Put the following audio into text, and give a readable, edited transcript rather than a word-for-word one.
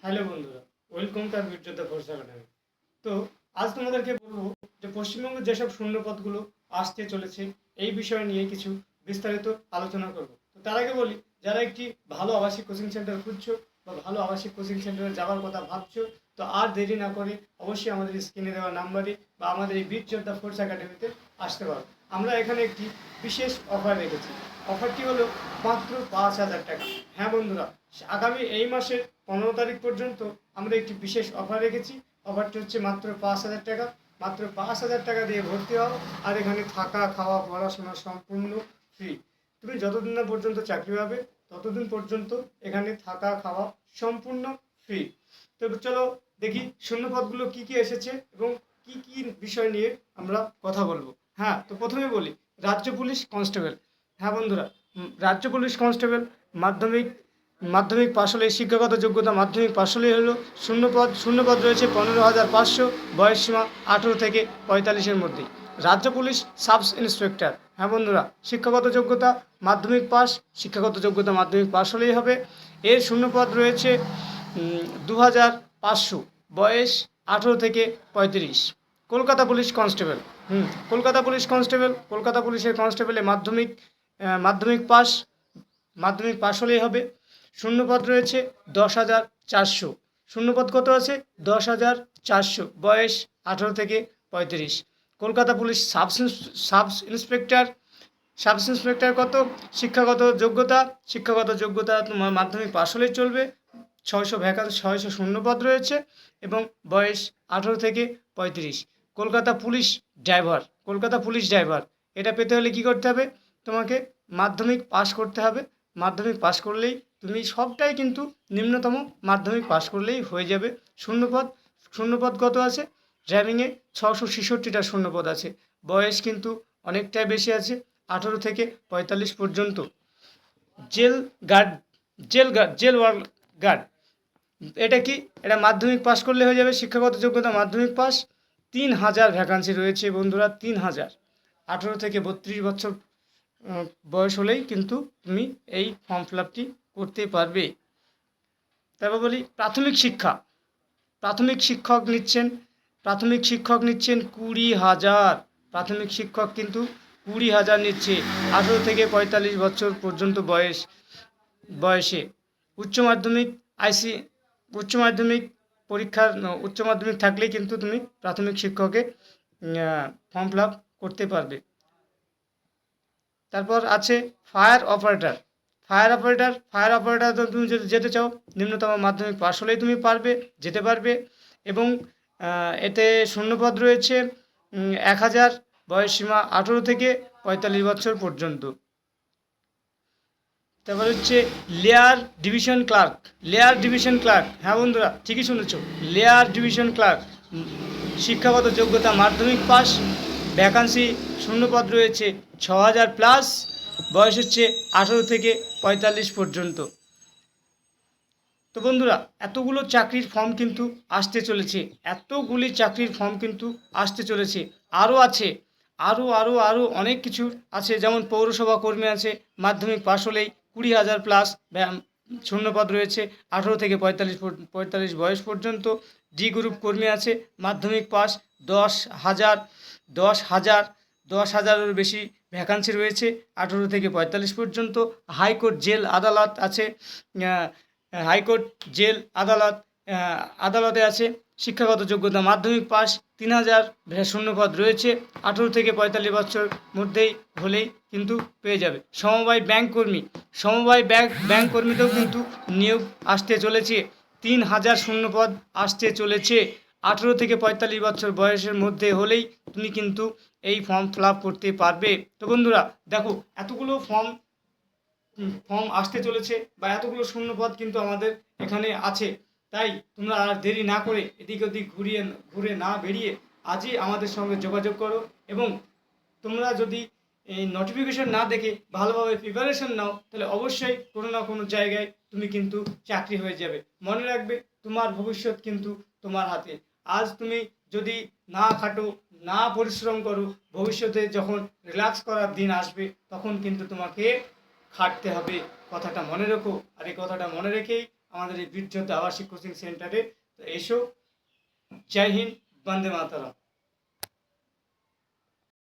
Hello বন্ধুরা, welcome to আর বিটযোদ্ধা ফোর্স একাডেমি। তো আজ তোমাদেরকে বলবো যে পশ্চিমবঙ্গে যেসব শূন্যপদগুলো আসতে চলেছে এই বিষয় নিয়ে কিছু বিস্তারিত আলোচনা করব। তো তার আগে বলি, যারা একটি ভালো আবাসিক কোচিং সেন্টার খুঁজছো বা ভালো আবাসিক কোচিং সেন্টারে যাওয়ার কথা ভাবছো, তো আর দেরি না করে অবশ্যই আমাদের স্ক্রিনে দেওয়া নাম্বারে বা আমাদের এই বিটযোদ্ধা ফোর্স একাডেমিতে আসতে পারো। আমরা এখানে একটি বিশেষ অফার রেখেছি। অফারটি হলো মাত্র 5,000 টাকা। হ্যাঁ বন্ধুরা, আগামী এই মাসের 15 তারিখ পর্যন্ত আমরা একটি বিশেষ অফার রেখেছি। অফারটি হচ্ছে মাত্র 5,000 টাকা। মাত্র 5,000 টাকা দিয়ে ভর্তি হও, আর এখানে থাকা খাওয়া পড়াশোনা সম্পূর্ণ ফ্রি। তুমি যতদিন না পর্যন্ত চাকরি পাবে ততদিন পর্যন্ত এখানে থাকা খাওয়া সম্পূর্ণ ফ্রি। তো চলো দেখি শূন্যপদগুলো কি কি এসেছে এবং কি কি বিষয় নিয়ে আমরা কথা বলবো। হ্যাঁ, তো প্রথমে বলি রাজ্য পুলিশ কনস্টেবল। হ্যাঁ বন্ধুরা, রাজ্য পুলিশ কনস্টেবল মাধ্যমিক মাধ্যমিক পাশ হলে শিক্ষাগত যোগ্যতা মাধ্যমিক পাশ হলেই হলো। শূন্যপদ রয়েছে 15,500, বয়সসীমা 18 থেকে 45-এর মধ্যেই। রাজ্য পুলিশ সাব ইন্সপেক্টর। হ্যাঁ বন্ধুরা, শিক্ষাগত যোগ্যতা মাধ্যমিক পাস, শিক্ষাগত যোগ্যতা মাধ্যমিক পাশ হলেই হবে। এর শূন্যপদ রয়েছে 2,500, বয়স 18 থেকে 35। Kolkata police constable. Kolkata police constable, Kolkata পুলিশের কনস্টেবলে মাধ্যমিক পাস, মাধ্যমিক পাশ হলেই হবে। শূন্যপদ রয়েছে 10,400। শূন্যপদ কত আছে? 10,400, বয়স 18 থেকে 35। Kolkata police sub inspector. Sub inspector কত? শিক্ষাগত যোগ্যতা তোমার মাধ্যমিক পাশ হলেই চলবে। 600 শূন্যপদ রয়েছে এবং বয়স 18 থেকে 35। Kolkata police driver. Kolkata police driver, এটা পেতে হলে কি করতে হবে? তোমাকে মাধ্যমিক পাশ করতে হবে। মাধ্যমিক পাশ করলেই তুমি সবটাই কিন্তু নিম্নতম মাধ্যমিক পাশ করলেই হয়ে যাবে। শূন্যপদ কত আছে? ড্রাইভিংয়ে 666টা শূন্যপদ আছে। বয়স কিন্তু অনেকটাই বেশি আছে, 18 থেকে 45 পর্যন্ত। জেল গার্ড, জেল গার্ড, এটা কি? এটা মাধ্যমিক পাস করলে হয়ে যাবে। শিক্ষাগত যোগ্যতা মাধ্যমিক পাস। 3,000 ভ্যাকান্সি রয়েছে বন্ধুরা, 3,000। 18 থেকে 32 বছর বয়স হলেই কিন্তু তুমি এই ফর্ম ফিল আপটি করতে পারবে। তারপর বলি প্রাথমিক শিক্ষা। প্রাথমিক শিক্ষক নিচ্ছেন 20,000। প্রাথমিক শিক্ষক কিন্তু 20,000 নিচ্ছে 18 থেকে 45 বছর পর্যন্ত বয়সে। উচ্চ মাধ্যমিক উচ্চ মাধ্যমিক উচ্চ মাধ্যমিক থাকলেই কিন্তু তুমি প্রাথমিক শিক্ষকে ফর্ম ফিল আপ করতে পারবে। তারপর আছে ফায়ার অপারেটর। ফায়ার অপারেটর তো তুমি যদি যেতে চাও, নিম্নতম মাধ্যমিক পাশ হলেই তুমি যেতে পারবে। এবং এতে শূন্যপদ রয়েছে 1,000, বয়সসীমা 18 থেকে 45 বছর পর্যন্ত। তারপর হচ্ছে লেয়ার ডিভিশন ক্লার্ক। হ্যাঁ বন্ধুরা, ঠিকই শুনেছ, লেয়ার ডিভিশন ক্লার্ক। শিক্ষাগত যোগ্যতা মাধ্যমিক পাস। ভ্যাকান্সি শূন্যপদ রয়েছে 6,000 প্লাস। বয়স হচ্ছে 18 থেকে 45 পর্যন্ত। তো বন্ধুরা, এতগুলো চাকরির ফর্ম কিন্তু আসতে চলেছে। আরও আছে, আরও অনেক কিছু আছে। যেমন পৌরসভা কর্মী আছে, মাধ্যমিক পাশ হলেই 20,000 প্লাস শূন্যপদ রয়েছে, 18 থেকে 45 বয়স পর্যন্ত। ডি গ্রুপ কর্মী আছে, মাধ্যমিক পাস। 10,000 বেশি ভ্যাকান্সি রয়েছে, 18 থেকে 45 পর্যন্ত। হাইকোর্ট জেল আদালত আছে, হাইকোর্ট জেল আদালতে আছে। শিক্ষাগত যোগ্যতা মাধ্যমিক পাস। 3,000 শূন্যপদ রয়েছে, 18 থেকে 45 বছর মধ্যেই হলেই কিন্তু পেয়ে যাবে। সমবায় ব্যাংক কর্মীতেও কিন্তু নিয়োগ আসতে চলেছে। 3,000 শূন্যপদ আসতে চলেছে। 18 থেকে 45 বছর বয়সের মধ্যে হলেই তুমি কিন্তু এই ফর্ম ফিল আপ করতে পারবে। তো বন্ধুরা দেখো, এতগুলো ফর্ম আসতে চলেছে বা এতগুলো শূন্যপদ কিন্তু আমাদের এখানে আছে। তাই তোমরা আর দেরি না করে এদিক ওদিক ঘুরে না বেরিয়ে আজই আমাদের সঙ্গে যোগাযোগ করো। এবং তোমরা যদি এই নোটিফিকেশন না দেখে ভালোভাবে প্রিপারেশন নাও, তাহলে অবশ্যই কোনো না কোনো জায়গায় তুমি কিন্তু চাকরি হয়ে যাবে। মনে রাখবে, তোমার ভবিষ্যৎ কিন্তু তোমার হাতে। আজ তুমি যদি না খাটো, না পরিশ্রম করো, ভবিষ্যতে যখন রিল্যাক্স করার দিন আসবে তখন কিন্তু তোমাকে খাটতে হবে। কথাটা মনে রেখো। আর এই কথাটা মনে রেখেই আমাদের এই বীর যোদ্ধা আবাসিক কোচিং সেন্টারে। তো এসো। জয় হিন্দ, বন্দে মাতরম।